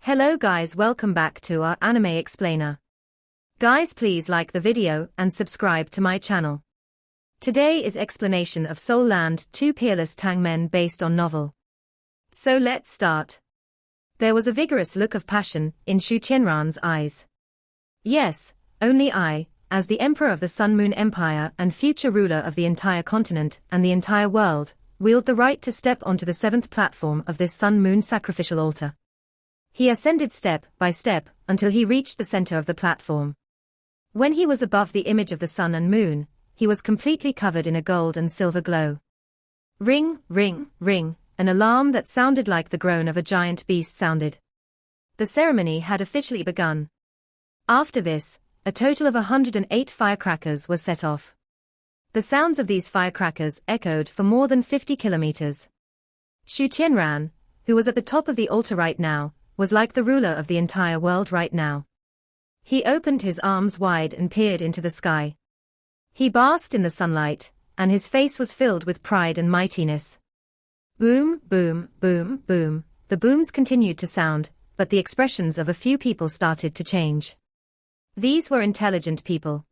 Hello guys, welcome back to our anime explainer. Guys, please like the video and subscribe to my channel. Today is explanation of Soul Land 2 Peerless Tang Men based on novel. So let's start. There was a vigorous look of passion in Shu Qianran's eyes. Yes, only I, as the Emperor of the Sun Moon Empire and future ruler of the entire continent and the entire world, wield the right to step onto the 7th platform of this Sun Moon sacrificial altar. He ascended step by step until he reached the center of the platform. When he was above the image of the sun and moon, he was completely covered in a gold and silver glow. Ring, ring, ring, an alarm that sounded like the groan of a giant beast sounded. The ceremony had officially begun. After this, a total of 108 firecrackers were set off. The sounds of these firecrackers echoed for more than 50 kilometers. Shu Qianran, who was at the top of the altar right now, was like the ruler of the entire world right now. He opened his arms wide and peered into the sky. He basked in the sunlight, and his face was filled with pride and mightiness. Boom, boom, boom, boom, the booms continued to sound, but the expressions of a few people started to change. These were intelligent people.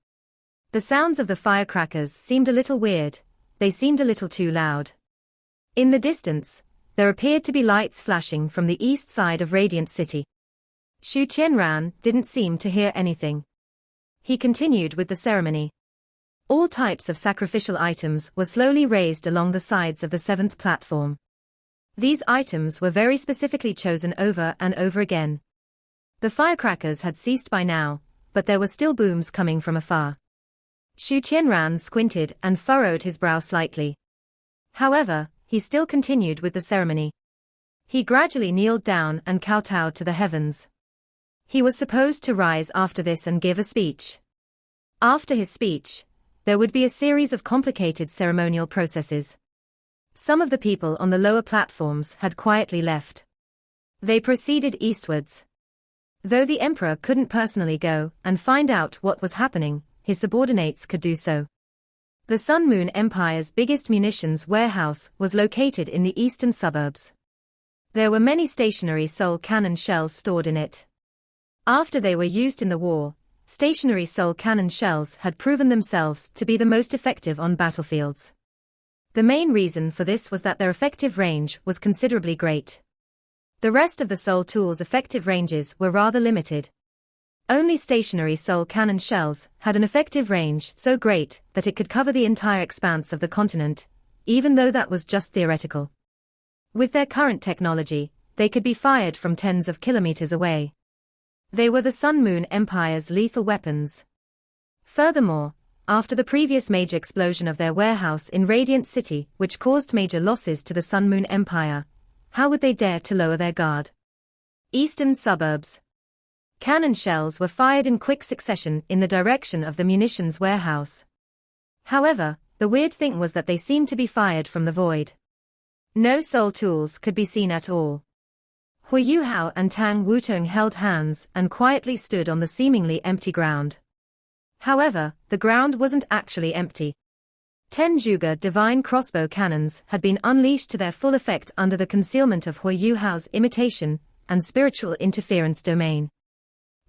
The sounds of the firecrackers seemed a little weird, they seemed a little too loud. In the distance, there appeared to be lights flashing from the east side of Radiant City. Shu Qianran didn't seem to hear anything. He continued with the ceremony. All types of sacrificial items were slowly raised along the sides of the 7th platform. These items were very specifically chosen over and over again. The firecrackers had ceased by now, but there were still booms coming from afar. Shu Qianran squinted and furrowed his brow slightly. However, he still continued with the ceremony. He gradually kneeled down and kowtowed to the heavens. He was supposed to rise after this and give a speech. After his speech, there would be a series of complicated ceremonial processes. Some of the people on the lower platforms had quietly left. They proceeded eastwards. Though the emperor couldn't personally go and find out what was happening, his subordinates could do so. The Sun Moon Empire's biggest munitions warehouse was located in the eastern suburbs. There were many stationary soul cannon shells stored in it. After they were used in the war, stationary soul cannon shells had proven themselves to be the most effective on battlefields. The main reason for this was that their effective range was considerably great. The rest of the soul tools' effective ranges were rather limited. Only stationary soul cannon shells had an effective range so great that it could cover the entire expanse of the continent, even though that was just theoretical. With their current technology, they could be fired from tens of kilometers away. They were the Sun Moon Empire's lethal weapons. Furthermore, after the previous major explosion of their warehouse in Radiant City, which caused major losses to the Sun Moon Empire, how would they dare to lower their guard? Eastern suburbs. Cannon shells were fired in quick succession in the direction of the munitions warehouse. However, the weird thing was that they seemed to be fired from the void. No soul tools could be seen at all. Huo Yuhao and Tang Wutong held hands and quietly stood on the seemingly empty ground. However, the ground wasn't actually empty. 10 Zhuge divine crossbow cannons had been unleashed to their full effect under the concealment of Huo Yuhao's imitation and spiritual interference domain.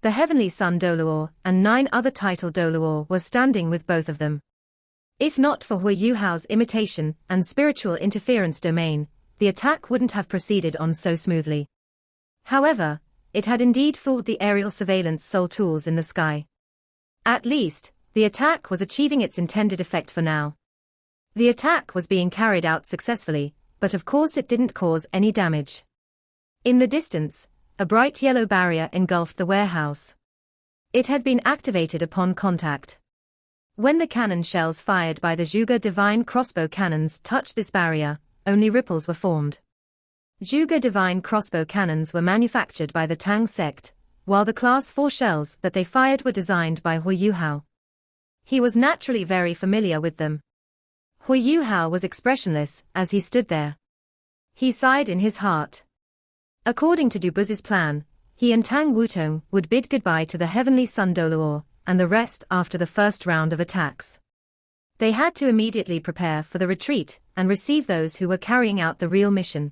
The Heavenly Sun Doluo and 9 other title Doluo were standing with both of them. If not for Huo Yuhao's imitation and spiritual interference domain, the attack wouldn't have proceeded on so smoothly. However, it had indeed fooled the aerial surveillance soul tools in the sky. At least, the attack was achieving its intended effect for now. The attack was being carried out successfully, but of course it didn't cause any damage. In the distance, a bright yellow barrier engulfed the warehouse. It had been activated upon contact. When the cannon shells fired by the Zhuge divine crossbow cannons touched this barrier, only ripples were formed. Zhuge divine crossbow cannons were manufactured by the Tang sect, while the Class 4 shells that they fired were designed by Huo Yuhao. He was naturally very familiar with them. Huo Yuhao was expressionless as he stood there. He sighed in his heart. According to Busi's plan, he and Tang Wutong would bid goodbye to the Heavenly Sun Doluo and the rest after the first round of attacks. They had to immediately prepare for the retreat and receive those who were carrying out the real mission.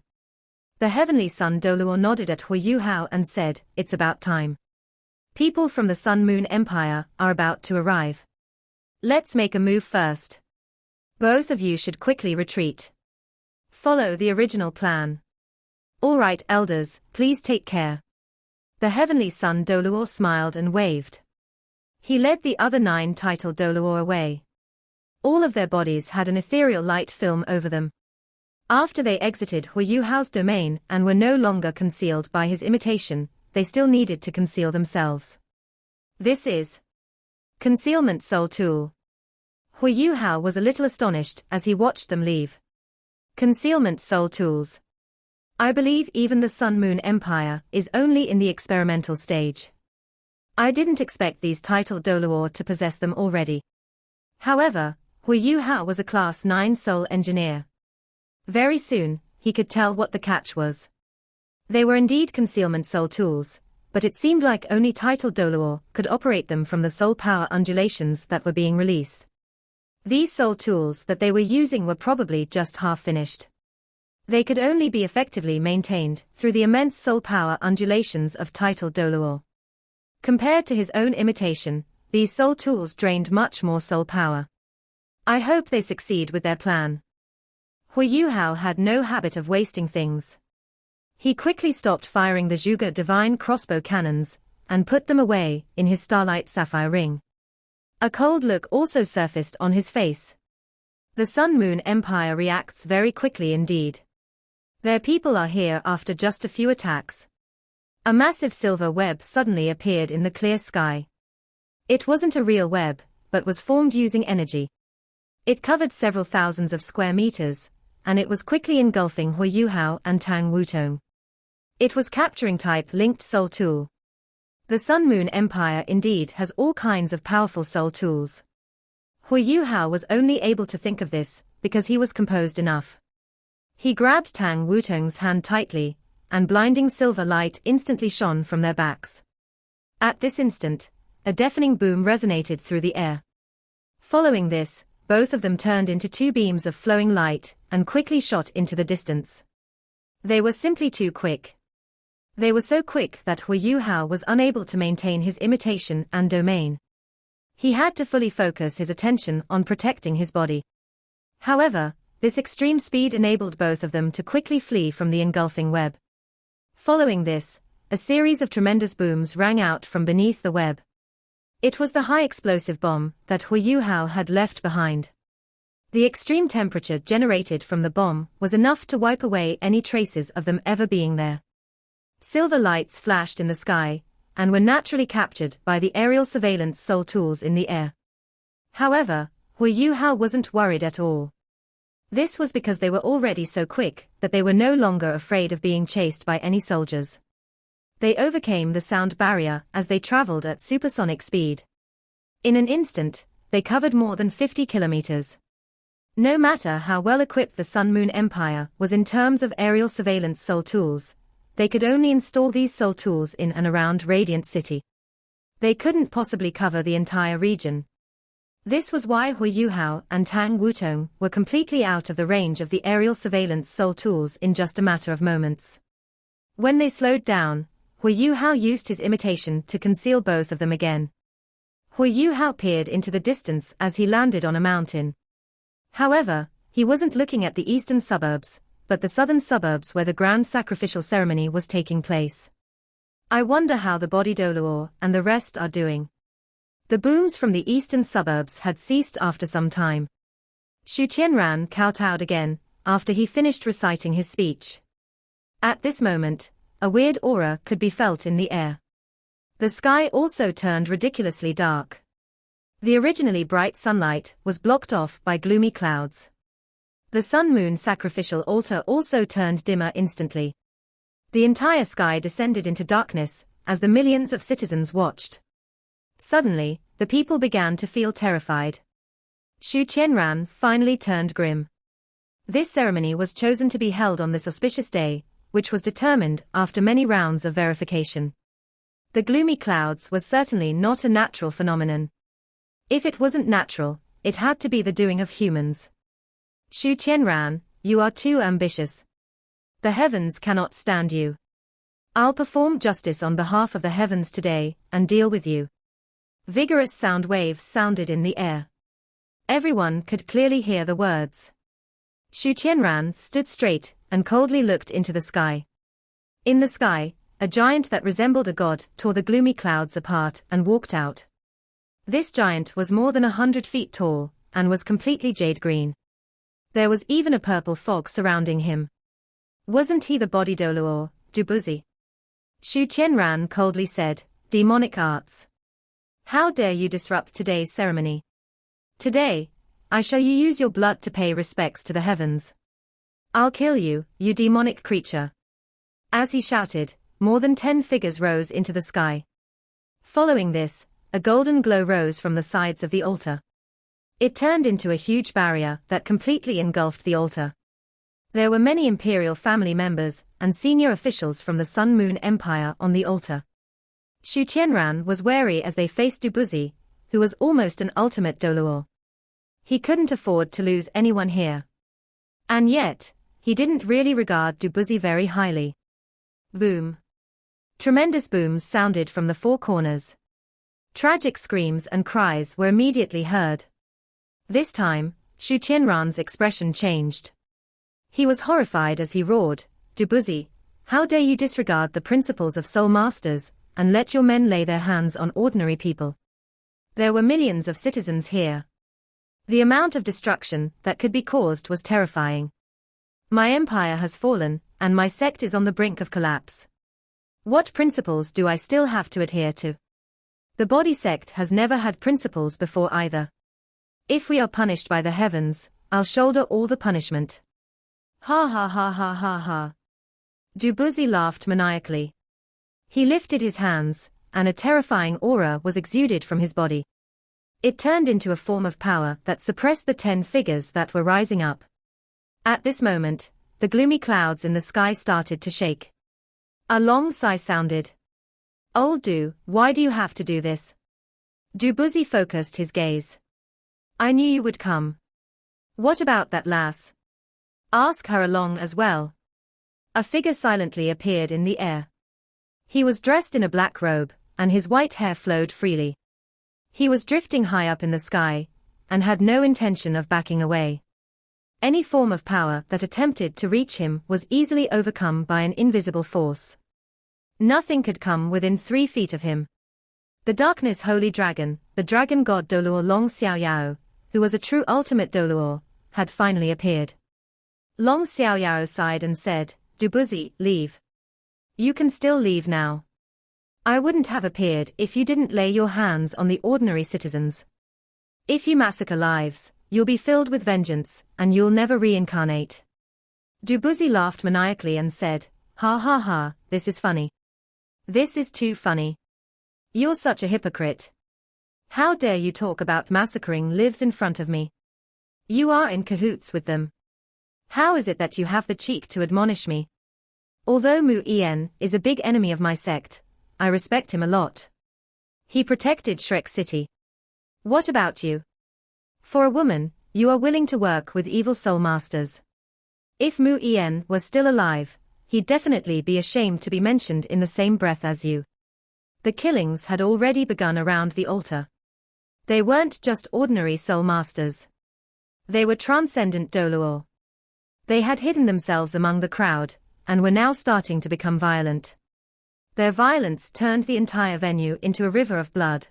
The heavenly son Doluo nodded at Huo Yuhao and said, "It's about time. People from the Sun Moon Empire are about to arrive. Let's make a move first. Both of you should quickly retreat. Follow the original plan." "All right, elders, please take care." The heavenly son Doluo smiled and waved. He led the other 9 titled Doluo away. All of their bodies had an ethereal light film over them. After they exited Huo Yuhao's domain and were no longer concealed by his imitation, they still needed to conceal themselves. This is Concealment Soul Tool. Huo Yuhao was a little astonished as he watched them leave. Concealment Soul Tools. I believe even the Sun Moon Empire is only in the experimental stage. I didn't expect these titled Doluo to possess them already. However, Huo Yuhao was a Class 9 soul engineer. Very soon, he could tell what the catch was. They were indeed concealment soul tools, but it seemed like only titled Doluo could operate them from the soul power undulations that were being released. These soul tools that they were using were probably just half finished. They could only be effectively maintained through the immense soul power undulations of titled Doluo. Compared to his own imitation, these soul tools drained much more soul power. I hope they succeed with their plan. Huo Yuhao had no habit of wasting things. He quickly stopped firing the Zhuge divine crossbow cannons, and put them away in his starlight sapphire ring. A cold look also surfaced on his face. The Sun Moon Empire reacts very quickly indeed. Their people are here after just a few attacks. A massive silver web suddenly appeared in the clear sky. It wasn't a real web, but was formed using energy. It covered several thousands of square meters, and it was quickly engulfing Huo Yuhao and Tang Wutong. It was capturing type-linked soul tool. The Sun Moon Empire indeed has all kinds of powerful soul tools. Huo Yuhao was only able to think of this because he was composed enough. He grabbed Tang Wutong's hand tightly, and blinding silver light instantly shone from their backs. At this instant, a deafening boom resonated through the air. Following this, both of them turned into 2 beams of flowing light and quickly shot into the distance. They were simply too quick. They were so quick that Huo Yuhao was unable to maintain his imitation and domain. He had to fully focus his attention on protecting his body. However, this extreme speed enabled both of them to quickly flee from the engulfing web. Following this, a series of tremendous booms rang out from beneath the web. It was the high explosive bomb that Huo Yuhao had left behind. The extreme temperature generated from the bomb was enough to wipe away any traces of them ever being there. Silver lights flashed in the sky, and were naturally captured by the aerial surveillance soul tools in the air. However, Huo Yuhao wasn't worried at all. This was because they were already so quick that they were no longer afraid of being chased by any soldiers. They overcame the sound barrier as they traveled at supersonic speed. In an instant, they covered more than 50 kilometers. No matter how well equipped the Sun Moon Empire was in terms of aerial surveillance soul tools, they could only install these soul tools in and around Radiant City. They couldn't possibly cover the entire region. This was why Huo Yuhao and Tang Wutong were completely out of the range of the aerial surveillance soul tools in just a matter of moments. When they slowed down, Huo Yuhao used his imitation to conceal both of them again. Huo Yuhao peered into the distance as he landed on a mountain. However, he wasn't looking at the eastern suburbs, but the southern suburbs where the grand sacrificial ceremony was taking place. I wonder how the body Doluo and the rest are doing. The booms from the eastern suburbs had ceased after some time. Shu Qianran kowtowed again, after he finished reciting his speech. At this moment, a weird aura could be felt in the air. The sky also turned ridiculously dark. The originally bright sunlight was blocked off by gloomy clouds. The sun-moon sacrificial altar also turned dimmer instantly. The entire sky descended into darkness as the millions of citizens watched. Suddenly, the people began to feel terrified. Shu Qianran finally turned grim. This ceremony was chosen to be held on this auspicious day, which was determined after many rounds of verification. The gloomy clouds was certainly not a natural phenomenon. If it wasn't natural, it had to be the doing of humans. Shu Qianran, you are too ambitious. The heavens cannot stand you. I'll perform justice on behalf of the heavens today, and deal with you. Vigorous sound waves sounded in the air. Everyone could clearly hear the words. Shu Qianran stood straight and coldly looked into the sky. In the sky, a giant that resembled a god tore the gloomy clouds apart and walked out. This giant was more than 100 feet tall, and was completely jade green. There was even a purple fog surrounding him. Wasn't he the body Doluo, Busi? Shu Qianran coldly said, demonic arts. How dare you disrupt today's ceremony? Today, I shall you use your blood to pay respects to the heavens. I'll kill you, you demonic creature. As he shouted, more than 10 figures rose into the sky. Following this, a golden glow rose from the sides of the altar. It turned into a huge barrier that completely engulfed the altar. There were many imperial family members and senior officials from the Sun Moon Empire on the altar. Shu Qianran was wary as they faced Busi, who was almost an ultimate Doluo. He couldn't afford to lose anyone here. And yet, he didn't really regard Busi very highly. Boom. Tremendous booms sounded from the four corners. Tragic screams and cries were immediately heard. This time, Shu Qianran's expression changed. He was horrified as he roared, Busi, how dare you disregard the principles of soul masters, and let your men lay their hands on ordinary people. There were millions of citizens here. The amount of destruction that could be caused was terrifying. My empire has fallen, and my sect is on the brink of collapse. What principles do I still have to adhere to? The body sect has never had principles before either. If we are punished by the heavens, I'll shoulder all the punishment. Ha ha ha ha ha ha. Busi laughed maniacally. He lifted his hands, and a terrifying aura was exuded from his body. It turned into a form of power that suppressed the 10 figures that were rising up. At this moment, the gloomy clouds in the sky started to shake. A long sigh sounded. Old Du, why do you have to do this? Busi focused his gaze. I knew you would come. What about that lass? Ask her along as well. A figure silently appeared in the air. He was dressed in a black robe, and his white hair flowed freely. He was drifting high up in the sky, and had no intention of backing away. Any form of power that attempted to reach him was easily overcome by an invisible force. Nothing could come within 3 feet of him. The darkness holy dragon, the dragon god Doluo Long Xiaoyao, who was a true ultimate Doluo, had finally appeared. Long Xiaoyao sighed and said, Busi, leave. You can still leave now. I wouldn't have appeared if you didn't lay your hands on the ordinary citizens. If you massacre lives, you'll be filled with vengeance, and you'll never reincarnate. Busi laughed maniacally and said, ha ha ha, this is funny. This is too funny. You're such a hypocrite. How dare you talk about massacring lives in front of me? You are in cahoots with them. How is it that you have the cheek to admonish me? Although Mu Yen is a big enemy of my sect, I respect him a lot. He protected Shrek City. What about you? For a woman, you are willing to work with evil soul masters. If Mu Yen was still alive, he'd definitely be ashamed to be mentioned in the same breath as you. The killings had already begun around the altar. They weren't just ordinary soul masters. They were transcendent Doluo. They had hidden themselves among the crowd, and were now starting to become violent. Their violence turned the entire venue into a river of blood.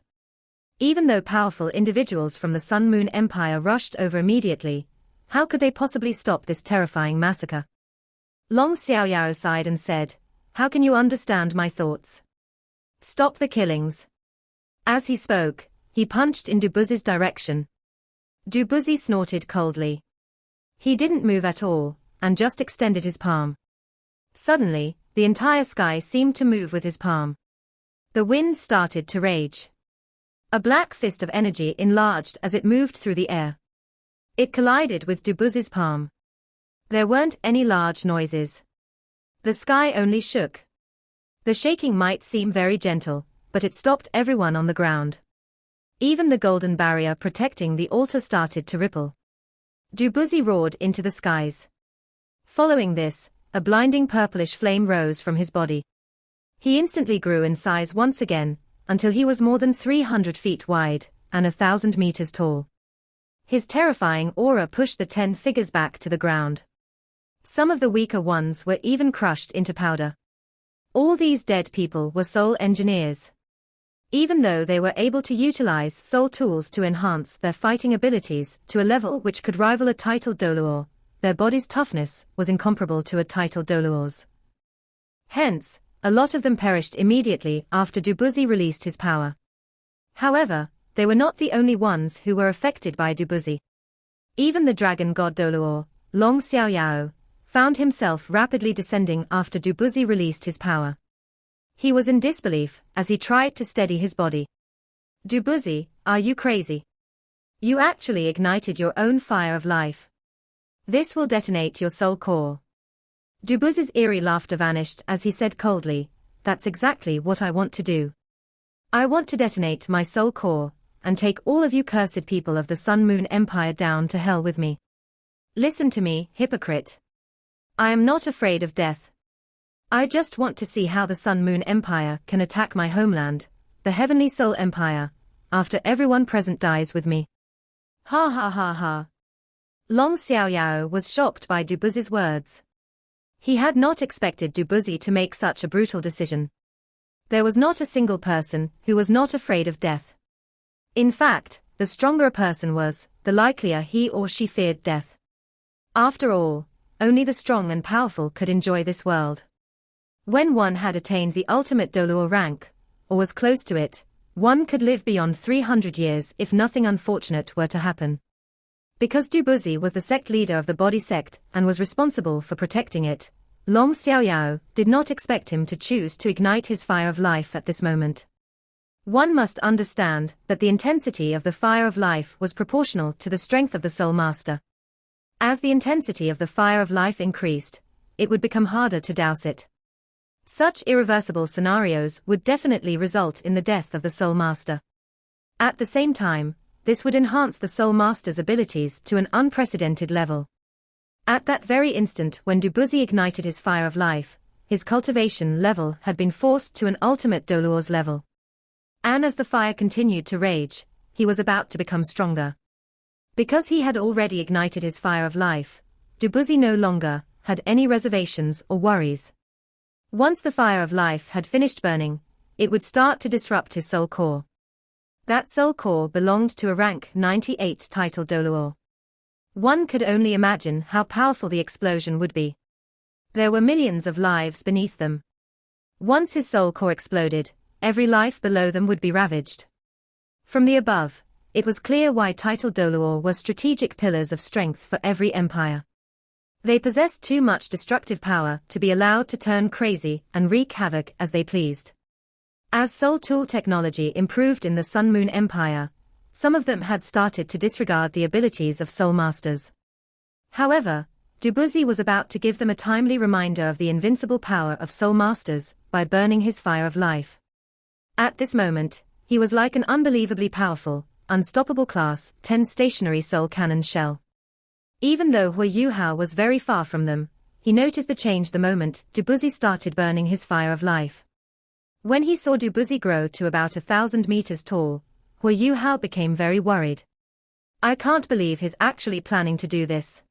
Even though powerful individuals from the Sun Moon Empire rushed over immediately, how could they possibly stop this terrifying massacre? Long Xiaoyao sighed and said, how can you understand my thoughts? Stop the killings. As he spoke, he punched in Busi's direction. Busi snorted coldly. He didn't move at all, and just extended his palm. Suddenly, the entire sky seemed to move with his palm. The wind started to rage. A black fist of energy enlarged as it moved through the air. It collided with Busi's palm. There weren't any large noises. The sky only shook. The shaking might seem very gentle, but it stopped everyone on the ground. Even the golden barrier protecting the altar started to ripple. Busi roared into the skies. Following this, a blinding purplish flame rose from his body. He instantly grew in size once again, until he was more than 300 feet wide, and 1,000 meters tall. His terrifying aura pushed the 10 figures back to the ground. Some of the weaker ones were even crushed into powder. All these dead people were soul engineers. Even though they were able to utilize soul tools to enhance their fighting abilities to a level which could rival a titled Doluor, their body's toughness was incomparable to a titled Doluor's. Hence, a lot of them perished immediately after Busi released his power. However, they were not the only ones who were affected by Busi. Even the dragon god Doluor, Long Xiaoyao, found himself rapidly descending after Busi released his power. He was in disbelief as he tried to steady his body. Busi, are you crazy? You actually ignited your own fire of life. This will detonate your soul core. Busi's eerie laughter vanished as he said coldly, "That's exactly what I want to do. I want to detonate my soul core, and take all of you cursed people of the Sun Moon Empire down to hell with me. Listen to me, hypocrite. I am not afraid of death. I just want to see how the Sun Moon Empire can attack my homeland, the Heavenly Soul Empire, after everyone present dies with me." Ha ha ha ha. Long Xiaoyao was shocked by Busi's words. He had not expected Busi to make such a brutal decision. There was not a single person who was not afraid of death. In fact, the stronger a person was, the likelier he or she feared death. After all, only the strong and powerful could enjoy this world. When one had attained the ultimate Doluor rank, or was close to it, one could live beyond 300 years if nothing unfortunate were to happen. Because Busi was the sect leader of the body sect and was responsible for protecting it, Long Xiaoyao did not expect him to choose to ignite his fire of life at this moment. One must understand that the intensity of the fire of life was proportional to the strength of the Soul Master. As the intensity of the fire of life increased, it would become harder to douse it. Such irreversible scenarios would definitely result in the death of the Soul Master. At the same time, this would enhance the Soul Master's abilities to an unprecedented level. At that very instant when Busi ignited his fire of life, his cultivation level had been forced to an ultimate Doluor's level. And as the fire continued to rage, he was about to become stronger. Because he had already ignited his fire of life, Busi no longer had any reservations or worries. Once the fire of life had finished burning, it would start to disrupt his soul core. That soul core belonged to a rank 98 titled Doluor. One could only imagine how powerful the explosion would be. There were millions of lives beneath them. Once his soul core exploded, every life below them would be ravaged. From the above, it was clear why titled Doluor were strategic pillars of strength for every empire. They possessed too much destructive power to be allowed to turn crazy and wreak havoc as they pleased. As soul tool technology improved in the Sun Moon Empire, some of them had started to disregard the abilities of soul masters. However, Busi was about to give them a timely reminder of the invincible power of soul masters by burning his fire of life. At this moment, he was like an unbelievably powerful, unstoppable Class 10 stationary soul cannon shell. Even though Huo Yuhao was very far from them, he noticed the change the moment Busi started burning his fire of life. When he saw Busi grow to about 1,000 meters tall, Huo Yuhao became very worried. "I can't believe he's actually planning to do this.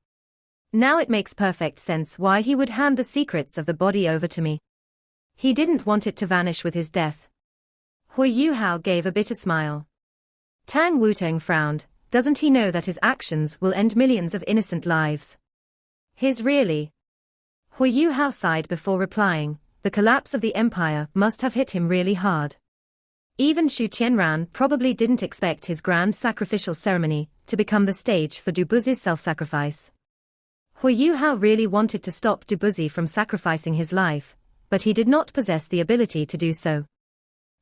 Now it makes perfect sense why he would hand the secrets of the body over to me. He didn't want it to vanish with his death." Huo Yuhao gave a bitter smile. Tang Wutong frowned. Doesn't he know that his actions will end millions of innocent lives? His really? Huo Yuhao sighed before replying, the collapse of the empire must have hit him really hard. Even Xu Tianran probably didn't expect his grand sacrificial ceremony to become the stage for Busi's self-sacrifice. Huo Yuhao really wanted to stop Busi from sacrificing his life, but he did not possess the ability to do so.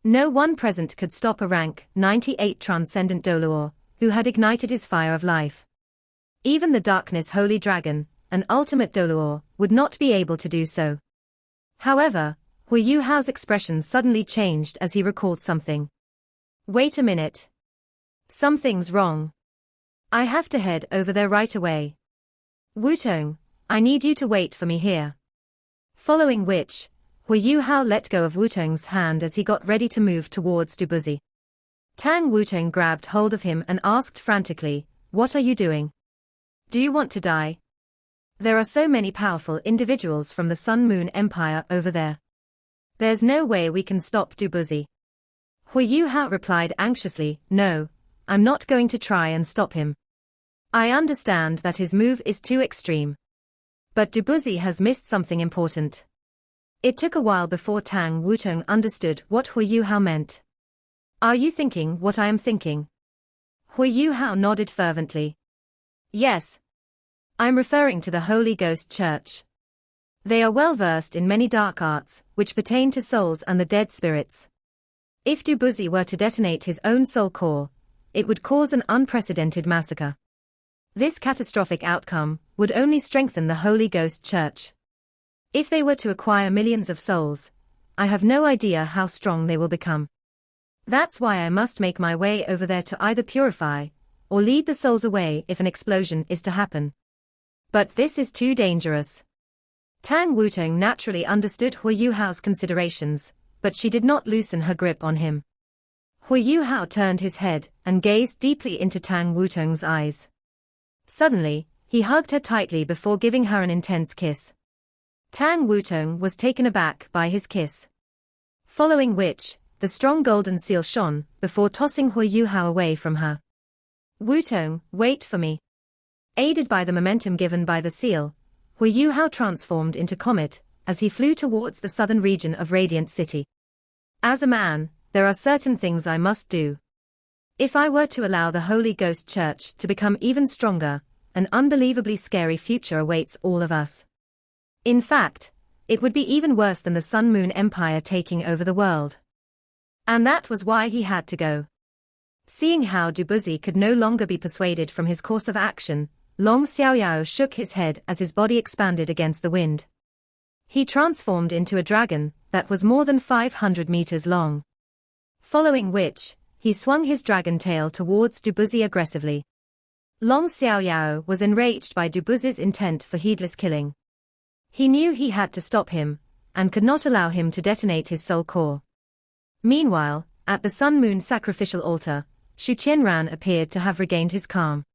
No one present could stop a rank 98 transcendent Doluor, who had ignited his fire of life. Even the Darkness Holy Dragon, an ultimate Doluor, would not be able to do so. However, Huo Yuhao's expression suddenly changed as he recalled something. "Wait a minute. Something's wrong. I have to head over there right away. Wutong, I need you to wait for me here." Following which, Huo Yuhao let go of Wutong's hand as he got ready to move towards Busi. Tang Wutong grabbed hold of him and asked frantically, "What are you doing? Do you want to die? There are so many powerful individuals from the Sun Moon Empire over there. There's no way we can stop Busi." Huo Yuhao replied anxiously, "No, I'm not going to try and stop him. I understand that his move is too extreme. But Busi has missed something important." It took a while before Tang Wutong understood what Huo Yuhao meant. "Are you thinking what I am thinking?" Huo Yuhao nodded fervently. "Yes. I'm referring to the Holy Ghost Church. They are well versed in many dark arts, which pertain to souls and the dead spirits. If Busi were to detonate his own soul core, it would cause an unprecedented massacre. This catastrophic outcome would only strengthen the Holy Ghost Church. If they were to acquire millions of souls, I have no idea how strong they will become. That's why I must make my way over there to either purify or lead the souls away if an explosion is to happen. But this is too dangerous." Tang Wutong naturally understood Huo Yuhao's considerations, but she did not loosen her grip on him. Huo Yuhao turned his head and gazed deeply into Tang Wutong's eyes. Suddenly, he hugged her tightly before giving her an intense kiss. Tang Wutong was taken aback by his kiss. Following which, the strong golden seal shone before tossing Huo Yuhao away from her. "Wutong, wait for me." Aided by the momentum given by the seal, Huo Yuhao transformed into Comet as he flew towards the southern region of Radiant City. "As a man, there are certain things I must do. If I were to allow the Holy Ghost Church to become even stronger, an unbelievably scary future awaits all of us. In fact, it would be even worse than the Sun Moon Empire taking over the world." And that was why he had to go. Seeing how Busi could no longer be persuaded from his course of action, Long Xiaoyao shook his head as his body expanded against the wind. He transformed into a dragon that was more than 500 meters long. Following which, he swung his dragon tail towards Busi aggressively. Long Xiaoyao was enraged by Busi's intent for heedless killing. He knew he had to stop him, and could not allow him to detonate his soul core. Meanwhile, at the Sun Moon sacrificial altar, Shu Qianran appeared to have regained his calm.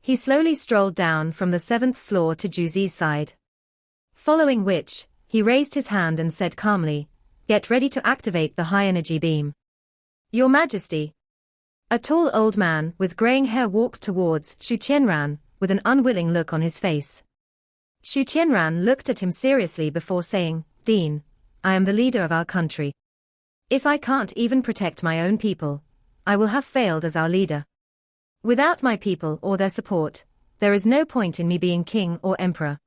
He slowly strolled down from the 7th floor to Juzi's side. Following which, he raised his hand and said calmly, "Get ready to activate the high-energy beam." "Your Majesty." A tall old man with graying hair walked towards Shu Qianran, with an unwilling look on his face. Shu Qianran looked at him seriously before saying, "Dean, I am the leader of our country. If I can't even protect my own people, I will have failed as our leader. Without my people or their support, there is no point in me being king or emperor.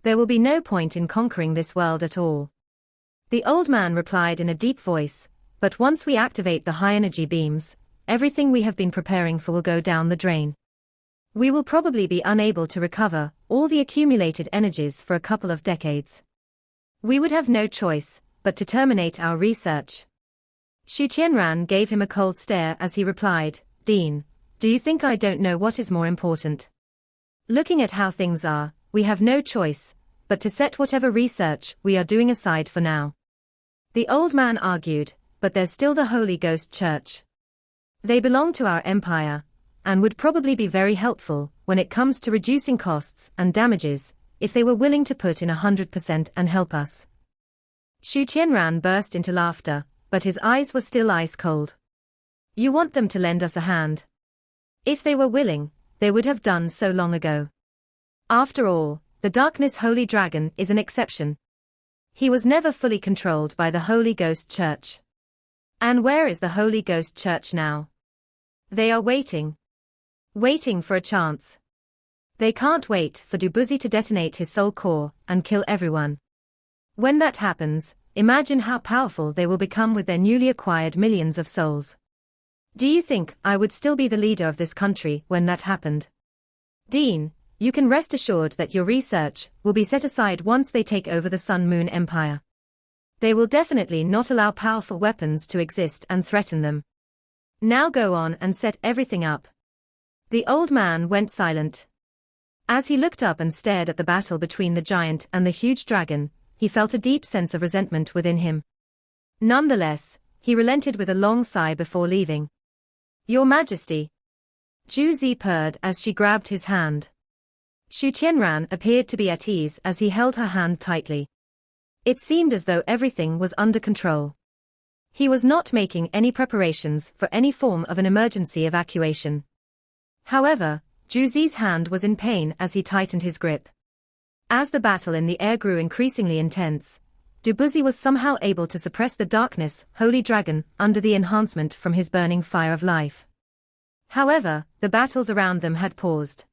There will be no point in conquering this world at all." The old man replied in a deep voice, "But once we activate the high-energy beams, everything we have been preparing for will go down the drain. We will probably be unable to recover all the accumulated energies for a couple of decades. We would have no choice but to terminate our research." Shu Qianran gave him a cold stare as he replied, "Dean, do you think I don't know what is more important? Looking at how things are, we have no choice but to set whatever research we are doing aside for now." The old man argued, "But there's still the Holy Ghost Church. They belong to our empire, and would probably be very helpful when it comes to reducing costs and damages, if they were willing to put in 100% and help us." Shu Qianran burst into laughter, but his eyes were still ice cold. "You want them to lend us a hand? If they were willing, they would have done so long ago. After all, the Darkness Holy Dragon is an exception. He was never fully controlled by the Holy Ghost Church. And where is the Holy Ghost Church now? They are waiting. Waiting for a chance. They can't wait for Busi to detonate his soul core and kill everyone. When that happens, imagine how powerful they will become with their newly acquired millions of souls. Do you think I would still be the leader of this country when that happened? Dean, you can rest assured that your research will be set aside once they take over the Sun Moon Empire. They will definitely not allow powerful weapons to exist and threaten them. Now go on and set everything up." The old man went silent. As he looked up and stared at the battle between the giant and the huge dragon, he felt a deep sense of resentment within him. Nonetheless, he relented with a long sigh before leaving. "Your Majesty." Zhu Zi purred as she grabbed his hand. Xu Tianran appeared to be at ease as he held her hand tightly. It seemed as though everything was under control. He was not making any preparations for any form of an emergency evacuation. However, Zhu Zi's hand was in pain as he tightened his grip. As the battle in the air grew increasingly intense, Busi was somehow able to suppress the darkness, holy dragon, under the enhancement from his burning fire of life. However, the battles around them had paused.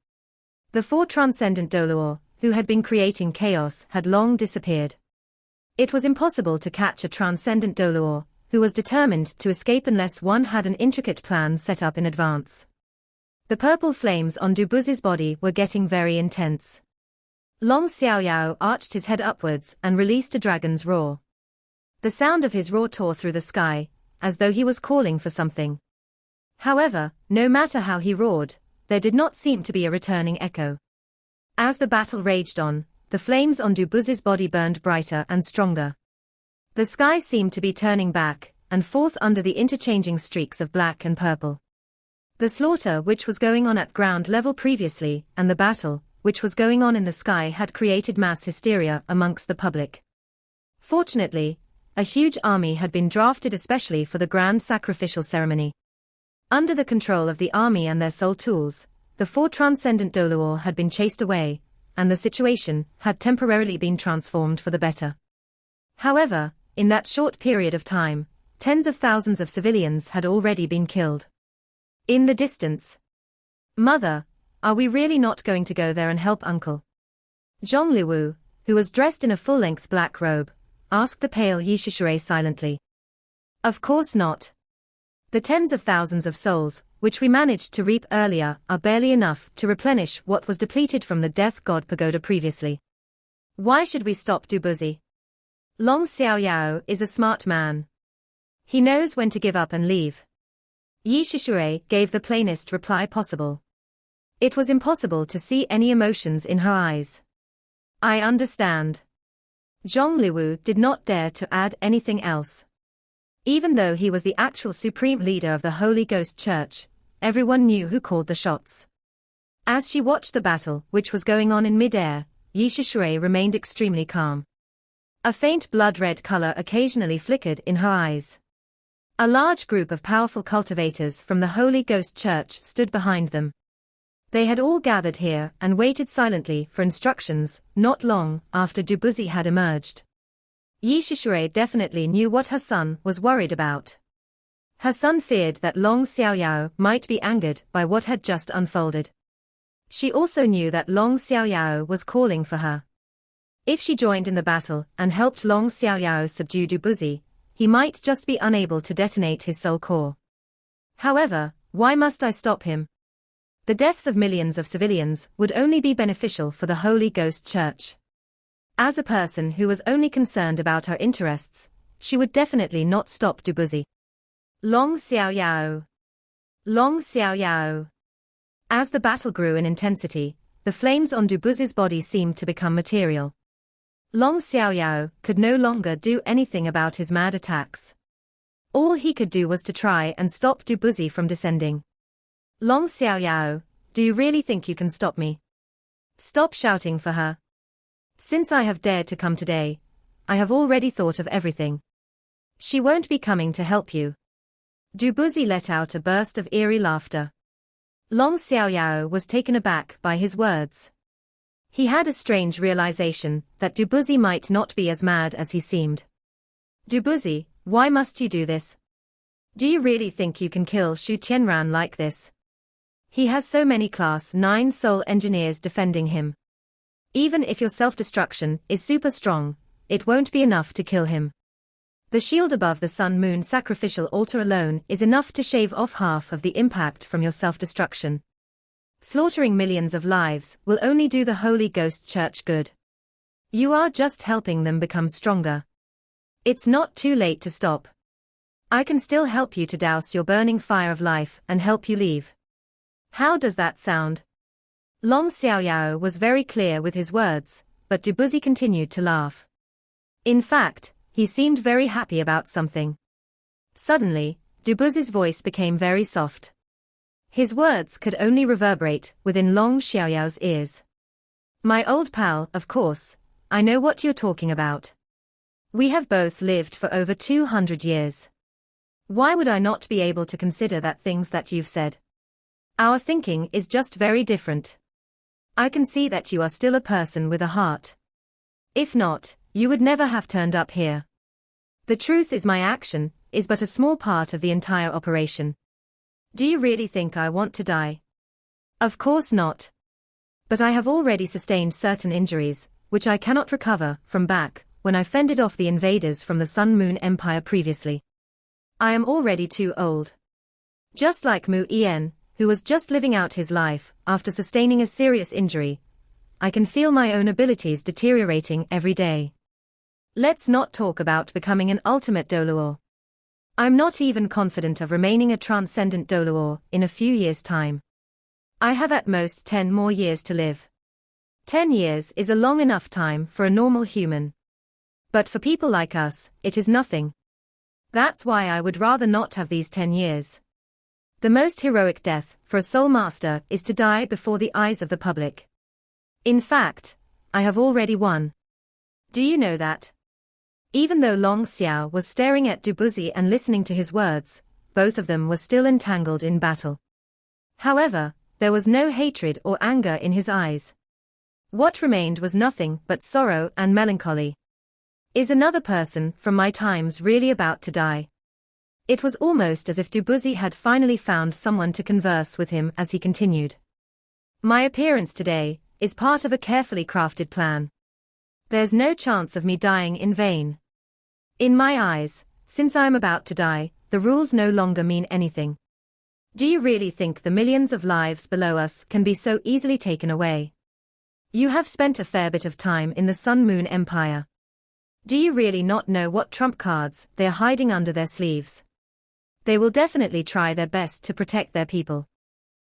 The four transcendent Doluor, who had been creating chaos, had long disappeared. It was impossible to catch a transcendent Doluor, who was determined to escape unless one had an intricate plan set up in advance. The purple flames on Busi's body were getting very intense. Long Xiaoyao arched his head upwards and released a dragon's roar. The sound of his roar tore through the sky, as though he was calling for something. However, no matter how he roared, there did not seem to be a returning echo. As the battle raged on, the flames on Busi's body burned brighter and stronger. The sky seemed to be turning back and forth under the interchanging streaks of black and purple. The slaughter which was going on at ground level previously, and the battle which was going on in the sky, had created mass hysteria amongst the public. Fortunately, a huge army had been drafted especially for the grand sacrificial ceremony. Under the control of the army and their soul tools, the four transcendent Doluor had been chased away, and the situation had temporarily been transformed for the better. However, in that short period of time, tens of thousands of civilians had already been killed. In the distance. "Mother, are we really not going to go there and help Uncle?" Zhong Liwu, who was dressed in a full-length black robe, asked the pale Yi Shishui silently. "Of course not. The tens of thousands of souls, which we managed to reap earlier, are barely enough to replenish what was depleted from the Death God Pagoda previously. Why should we stop Busi? Long Xiaoyao is a smart man. He knows when to give up and leave." Yi Shishui gave the plainest reply possible. It was impossible to see any emotions in her eyes. "I understand." Zhong Liwu did not dare to add anything else. Even though he was the actual supreme leader of the Holy Ghost Church, everyone knew who called the shots. As she watched the battle which was going on in mid-air, Yi Shishui remained extremely calm. A faint blood-red color occasionally flickered in her eyes. A large group of powerful cultivators from the Holy Ghost Church stood behind them. They had all gathered here and waited silently for instructions, not long after Busi had emerged. Yi Shishui definitely knew what her son was worried about. Her son feared that Long Xiaoyao might be angered by what had just unfolded. She also knew that Long Xiaoyao was calling for her. If she joined in the battle and helped Long Xiaoyao subdue Busi, he might just be unable to detonate his soul core. However, why must I stop him? The deaths of millions of civilians would only be beneficial for the Holy Ghost Church. As a person who was only concerned about her interests, she would definitely not stop Busi. Long Xiaoyao. Long Xiaoyao. As the battle grew in intensity, the flames on Busi's body seemed to become material. Long Xiaoyao could no longer do anything about his mad attacks. All he could do was to try and stop Busi from descending. "Long Xiaoyao, do you really think you can stop me? Stop shouting for her. Since I have dared to come today, I have already thought of everything. She won't be coming to help you." Busi let out a burst of eerie laughter. Long Xiaoyao was taken aback by his words. He had a strange realization that Busi might not be as mad as he seemed. "Busi, why must you do this? Do you really think you can kill Xu Tianran like this? He has so many Class 9 soul engineers defending him. Even if your self-destruction is super strong, it won't be enough to kill him. The shield above the Sun-Moon sacrificial altar alone is enough to shave off half of the impact from your self-destruction. Slaughtering millions of lives will only do the Holy Ghost Church good. You are just helping them become stronger. It's not too late to stop. I can still help you to douse your burning fire of life and help you leave. How does that sound?" Long Xiaoyao was very clear with his words, but Busi continued to laugh. In fact, he seemed very happy about something. Suddenly, Busi's voice became very soft. His words could only reverberate within Long Xiaoyao's ears. My old pal, of course, I know what you're talking about. We have both lived for over 200 years. Why would I not be able to consider that things that you've said? Our thinking is just very different. I can see that you are still a person with a heart. If not, you would never have turned up here. The truth is my action is but a small part of the entire operation. Do you really think I want to die? Of course not. But I have already sustained certain injuries, which I cannot recover from back when I fended off the invaders from the Sun Moon Empire previously. I am already too old. Just like Mu Yen, who was just living out his life after sustaining a serious injury, I can feel my own abilities deteriorating every day. Let's not talk about becoming an ultimate Doluo. I'm not even confident of remaining a transcendent Doluo in a few years' time. I have at most 10 more years to live. 10 years is a long enough time for a normal human. But for people like us, it is nothing. That's why I would rather not have these 10 years. The most heroic death for a soul master is to die before the eyes of the public. In fact, I have already won. Do you know that? Even though Long Xiao was staring at Busi and listening to his words, both of them were still entangled in battle. However, there was no hatred or anger in his eyes. What remained was nothing but sorrow and melancholy. Is another person from my times really about to die? It was almost as if Busi had finally found someone to converse with him as he continued. My appearance today is part of a carefully crafted plan. There's no chance of me dying in vain. In my eyes, since I am about to die, the rules no longer mean anything. Do you really think the millions of lives below us can be so easily taken away? You have spent a fair bit of time in the Sun Moon Empire. Do you really not know what trump cards they are hiding under their sleeves? They will definitely try their best to protect their people.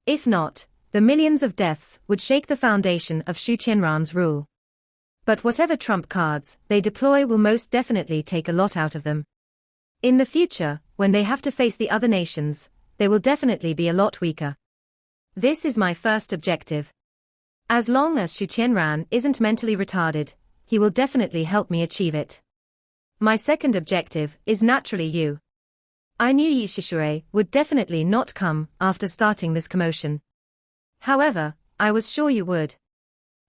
If not, the millions of deaths would shake the foundation of Shu Qianran's rule. But whatever trump cards they deploy will most definitely take a lot out of them. In the future, when they have to face the other nations, they will definitely be a lot weaker. This is my first objective. As long as Shu Qianran isn't mentally retarded, he will definitely help me achieve it. My second objective is naturally you. I knew Yi Shishui would definitely not come after starting this commotion. However, I was sure you would.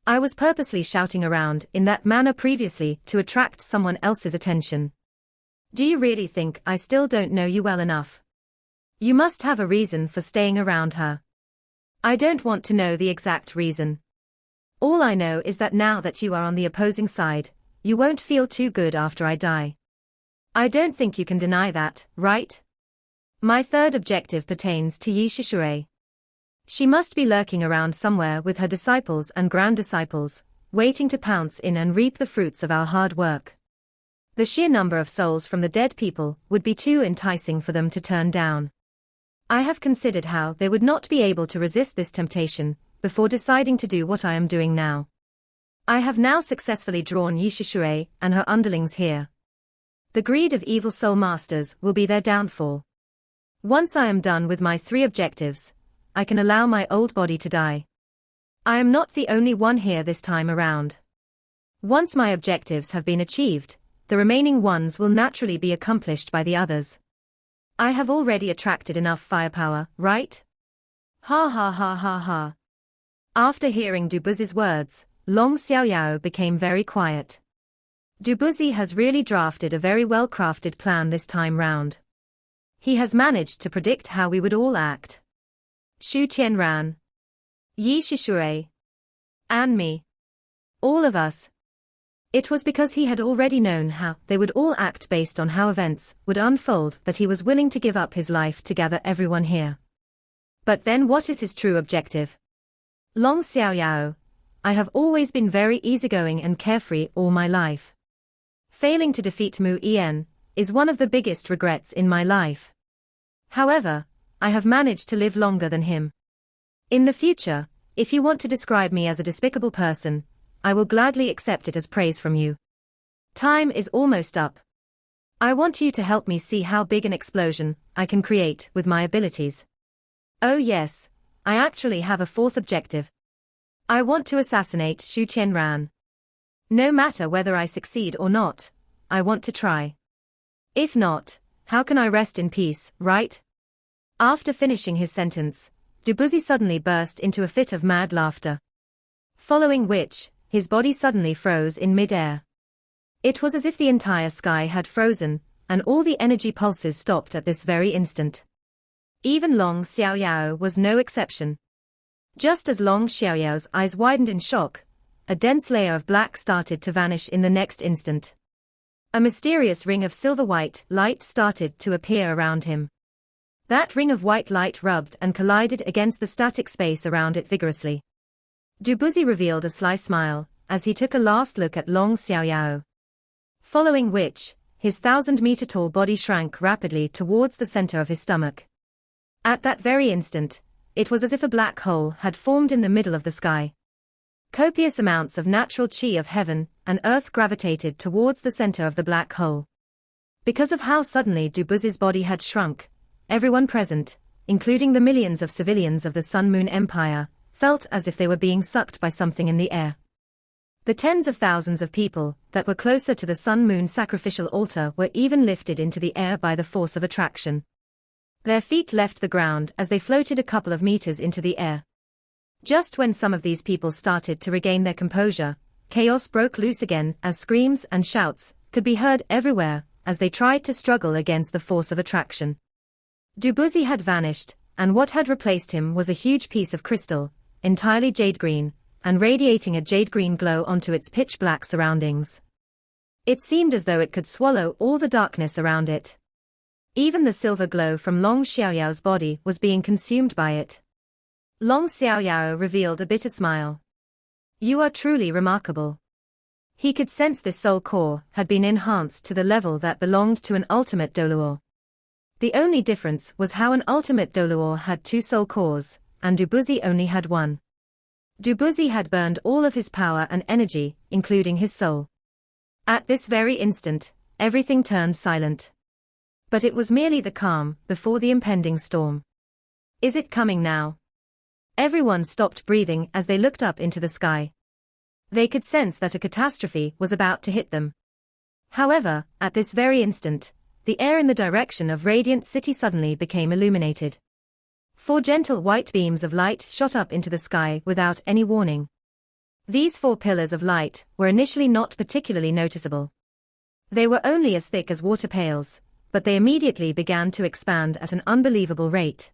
I was purposely shouting around in that manner previously to attract someone else's attention. Do you really think I still don't know you well enough? You must have a reason for staying around her. I don't want to know the exact reason. All I know is that now that you are on the opposing side, you won't feel too good after I die. I don't think you can deny that, right? My third objective pertains to Yi Shishui. She must be lurking around somewhere with her disciples and grand disciples, waiting to pounce in and reap the fruits of our hard work. The sheer number of souls from the dead people would be too enticing for them to turn down. I have considered how they would not be able to resist this temptation before deciding to do what I am doing now. I have now successfully drawn Yi Shishui and her underlings here. The greed of evil soul masters will be their downfall. Once I am done with my 3 objectives, I can allow my old body to die. I am not the only one here this time around. Once my objectives have been achieved, the remaining ones will naturally be accomplished by the others. I have already attracted enough firepower, right? Ha ha ha ha ha. After hearing Busi's words, Long Xiaoyao became very quiet. Busi has really drafted a very well-crafted plan this time round. He has managed to predict how we would all act. Shu Qianran, Yi Shishui, and me. All of us. It was because he had already known how they would all act based on how events would unfold that he was willing to give up his life to gather everyone here. But then what is his true objective? Long Xiaoyao, I have always been very easygoing and carefree all my life. Failing to defeat Mu Yen is one of the biggest regrets in my life. However, I have managed to live longer than him. In the future, if you want to describe me as a despicable person, I will gladly accept it as praise from you. Time is almost up. I want you to help me see how big an explosion I can create with my abilities. Oh yes, I actually have a fourth objective. I want to assassinate Xu Tianran. No matter whether I succeed or not, I want to try. If not, how can I rest in peace, right? After finishing his sentence, Busi suddenly burst into a fit of mad laughter. Following which, his body suddenly froze in mid-air. It was as if the entire sky had frozen, and all the energy pulses stopped at this very instant. Even Long Xiaoyao was no exception. Just as Long Xiaoyao's eyes widened in shock, a dense layer of black started to vanish in the next instant. A mysterious ring of silver-white light started to appear around him. That ring of white light rubbed and collided against the static space around it vigorously. Busi revealed a sly smile, as he took a last look at Long Xiaoyao. Following which, his 1,000-meter-tall body shrank rapidly towards the center of his stomach. At that very instant, it was as if a black hole had formed in the middle of the sky. Copious amounts of natural qi of heaven and earth gravitated towards the center of the black hole. Because of how suddenly Busi's body had shrunk, everyone present, including the millions of civilians of the Sun Moon Empire, felt as if they were being sucked by something in the air. The tens of thousands of people that were closer to the Sun Moon sacrificial altar were even lifted into the air by the force of attraction. Their feet left the ground as they floated a couple of meters into the air. Just when some of these people started to regain their composure, chaos broke loose again as screams and shouts could be heard everywhere as they tried to struggle against the force of attraction. Busi had vanished, and what had replaced him was a huge piece of crystal, entirely jade green, and radiating a jade green glow onto its pitch black surroundings. It seemed as though it could swallow all the darkness around it. Even the silver glow from Long Xiaoyao's body was being consumed by it. Long Xiaoyao revealed a bitter smile. You are truly remarkable. He could sense this soul core had been enhanced to the level that belonged to an ultimate Doluo. The only difference was how an ultimate Doluo had two soul cores, and Busi only had one. Busi had burned all of his power and energy, including his soul. At this very instant, everything turned silent. But it was merely the calm before the impending storm. Is it coming now? Everyone stopped breathing as they looked up into the sky. They could sense that a catastrophe was about to hit them. However, at this very instant, the air in the direction of Radiant City suddenly became illuminated. 4 gentle white beams of light shot up into the sky without any warning. These 4 pillars of light were initially not particularly noticeable. They were only as thick as water pails, but they immediately began to expand at an unbelievable rate.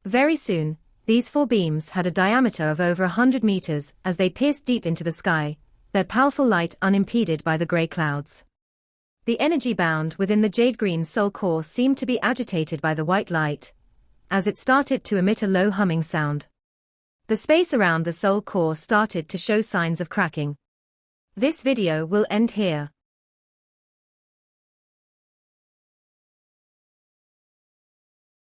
Very soon, these 4 beams had a diameter of over 100 meters as they pierced deep into the sky, their powerful light unimpeded by the gray clouds. The energy bound within the jade-green soul core seemed to be agitated by the white light, as it started to emit a low humming sound. The space around the soul core started to show signs of cracking. This video will end here.